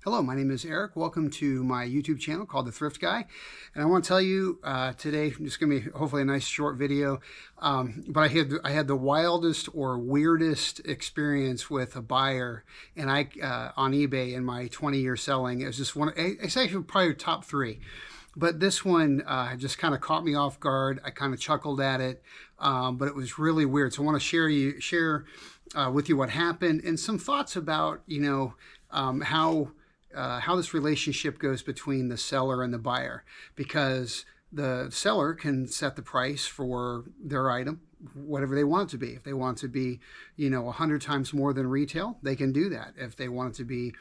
Hello, my name is Eric. Welcome to my YouTube channel called The Thrift Guy. And I want to tell you today, it's going to be hopefully a nice short video, but I had the wildest or weirdest experience with a buyer and on eBay in my 20-year selling. It was just it's actually probably top three. But this one just kind of caught me off guard. I kind of chuckled at it, but it was really weird. So I want to share with you what happened and some thoughts about, how this relationship goes between the seller and the buyer, because the seller can set the price for their item whatever they want it to be. If they want it to be 100 times more than retail, they can do that. If they want it to be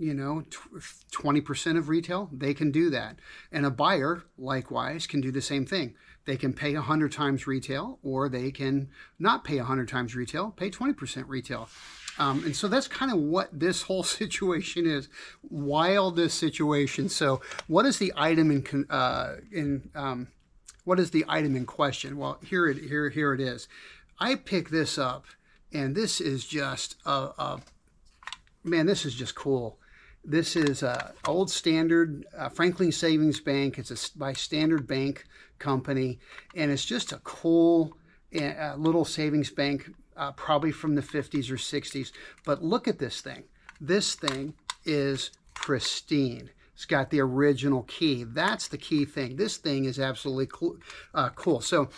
20% of retail, they can do that. And a buyer likewise can do the same thing. They can pay 100 times retail, or they can not pay 100 times retail, pay 20% retail. And so that's kind of what this whole situation is. Wildest situation. So what is the item what is the item in question? Well, here it is. I pick this up, and this is just man, this is just cool. This is a old standard Franklin Savings Bank. It's by Standard Bank Company, and it's just a cool little savings bank. Probably from the 50s or 60s. But look at this thing. This thing is pristine. It's got the original key. That's the key thing. This thing is absolutely cool. So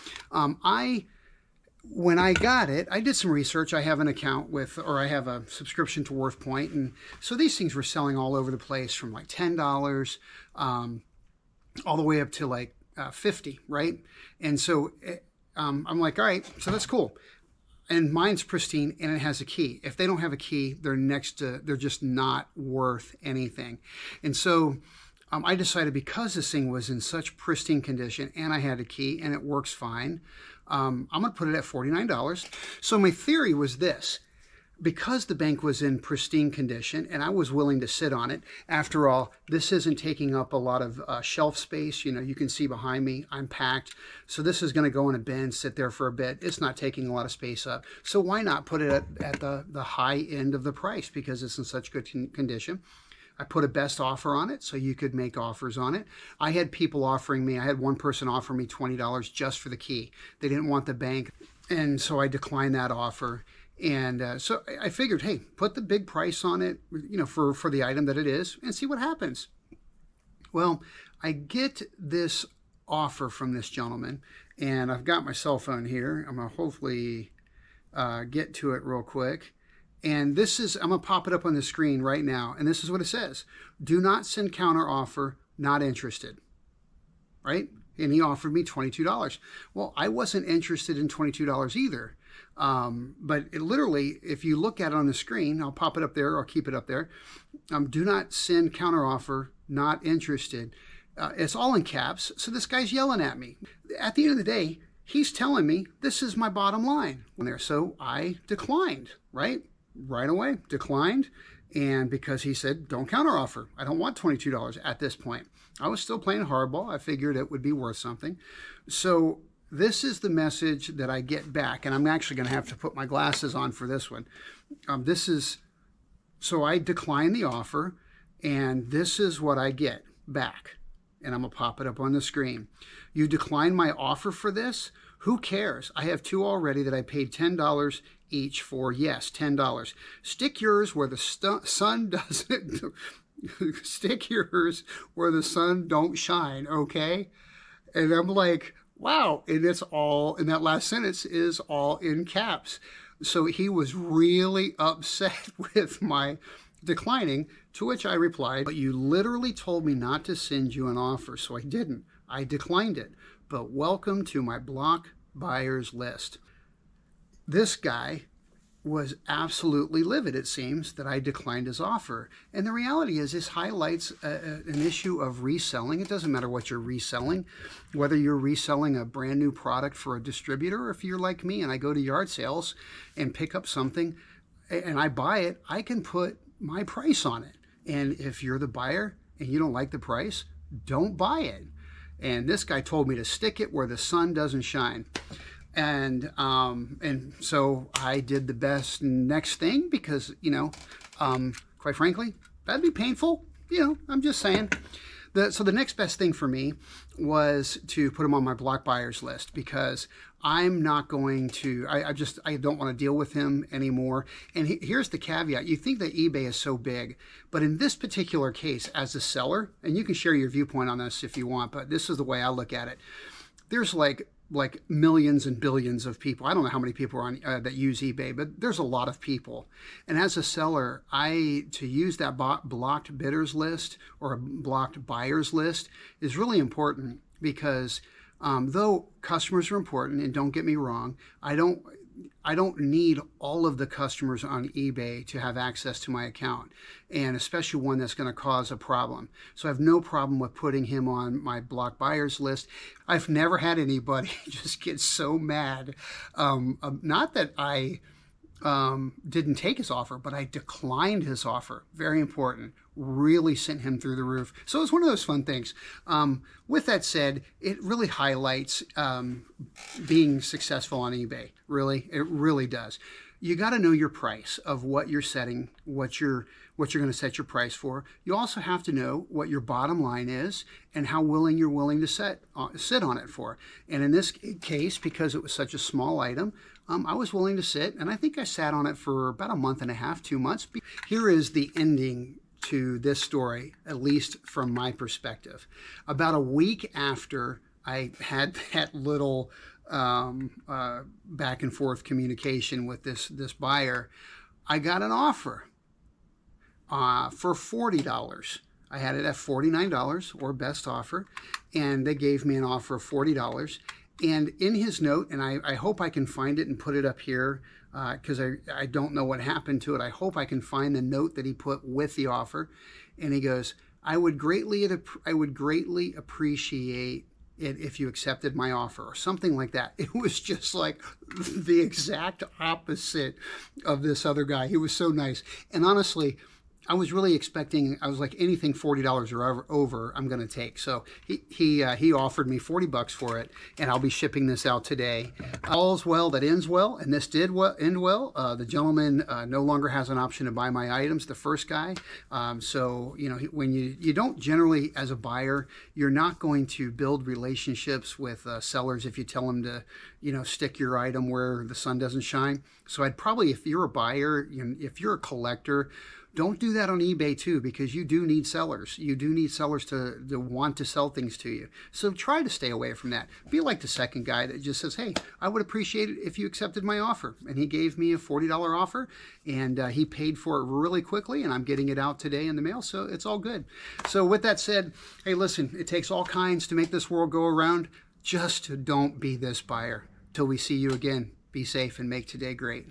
when I got it, I did some research. I have an account I have a subscription to WorthPoint. And so these things were selling all over the place from like $10 all the way up to like $50, right? And so I'm like, all right, so that's cool. And mine's pristine, and it has a key. If they don't have a key, they're just not worth anything. And so I decided, because this thing was in such pristine condition and I had a key and it works fine, I'm going to put it at $49. So my theory was this: because the bank was in pristine condition and I was willing to sit on it, after all, this isn't taking up a lot of shelf space. You can see behind me, I'm packed. So this is going to go in a bin, sit there for a bit. It's not taking a lot of space up. So why not put it at the high end of the price, because it's in such good condition. I put a best offer on it so you could make offers on it. I had people offering me, I had one person offer me $20 just for the key. They didn't want the bank. And so I declined that offer. And so I figured, hey, put the big price on it, for the item that it is, and see what happens. Well, I get this offer from this gentleman, and I've got my cell phone here. I'm going to hopefully get to it real quick. And I'm going to pop it up on the screen right now. And this is what it says: do not send counter offer, not interested. Right? And he offered me $22. Well, I wasn't interested in $22 either. But literally, if you look at it on the screen, I'll pop it up there, I'll keep it up there. Do not send counter offer, not interested. It's all in caps. So this guy's yelling at me. At the end of the day, he's telling me this is my bottom line. So I declined, right away, declined. And because he said, don't counter offer. I don't want $22 at this point. I was still playing hardball. I figured it would be worth something. So this is the message that I get back. And I'm actually going to have to put my glasses on for this one. So I decline the offer, and this is what I get back. And I'm going to pop it up on the screen. You declined my offer for this? Who cares? I have two already that I paid $10 each for. Yes, $10. Stick yours where the sun doesn't. Stick yours where the sun don't shine, okay? And I'm like, wow. And it's all, and that last sentence is all in caps. So he was really upset with my declining, to which I replied, but you literally told me not to send you an offer, so I didn't. I declined it. But welcome to my block buyers list. This guy was absolutely livid, it seems, that I declined his offer. And the reality is, this highlights an issue of reselling. It doesn't matter what you're reselling, whether you're reselling a brand new product for a distributor, or if you're like me and I go to yard sales and pick up something and I buy it, I can put my price on it. And if you're the buyer and you don't like the price, don't buy it. And this guy told me to stick it where the sun doesn't shine. And so I did the best next thing, because, quite frankly, that'd be painful. I'm just saying. So the next best thing for me was to put him on my block buyers list, because I'm not going to, I don't want to deal with him anymore. And here's the caveat. You think that eBay is so big, but in this particular case, as a seller, and you can share your viewpoint on this if you want, but this is the way I look at it. There's like millions and billions of people. I don't know how many people are on that use eBay, but there's a lot of people. And as a seller, to use that blocked bidders list or a blocked buyers list is really important, because though customers are important, and don't get me wrong, I don't need all of the customers on eBay to have access to my account, and especially one that's going to cause a problem. So I have no problem with putting him on my block buyers list. I've never had anybody just get so mad. Not that I didn't take his offer, but I declined his offer. Very important. Really sent him through the roof. So it's one of those fun things. With that said, it really highlights being successful on eBay. Really, it really does. You got to know your price of what you're setting, what you're going to set your price for. You also have to know what your bottom line is and how you're willing to sit on it for. And in this case, because it was such a small item, I was willing to sit, and I think I sat on it for about a month and a half, 2 months. Here is the ending to this story, at least from my perspective. About a week after I had that little back and forth communication with this buyer, I got an offer for $40. I had it at $49, or best offer, and they gave me an offer of $40. And in his note, and I hope I can find it and put it up here, because I don't know what happened to it. I hope I can find the note that he put with the offer. And he goes, I would greatly appreciate it if you accepted my offer, or something like that. It was just like the exact opposite of this other guy. He was so nice. And honestly, I was really expecting, I was like, anything $40 or over, I'm going to take. So he offered me $40 for it, and I'll be shipping this out today. All's well that ends well, and this did end well. The gentleman no longer has an option to buy my items, the first guy. So, when you don't generally, as a buyer, you're not going to build relationships with sellers if you tell them to, stick your item where the sun doesn't shine. So I'd probably, if you're a buyer, if you're a collector, don't do that on eBay too, because you do need sellers. You do need sellers to want to sell things to you. So try to stay away from that. Be like the second guy that just says, hey, I would appreciate it if you accepted my offer. And he gave me a $40 offer, and he paid for it really quickly, and I'm getting it out today in the mail, so it's all good. So with that said, hey, listen, it takes all kinds to make this world go around. Just don't be this buyer. Till we see you again, be safe and make today great.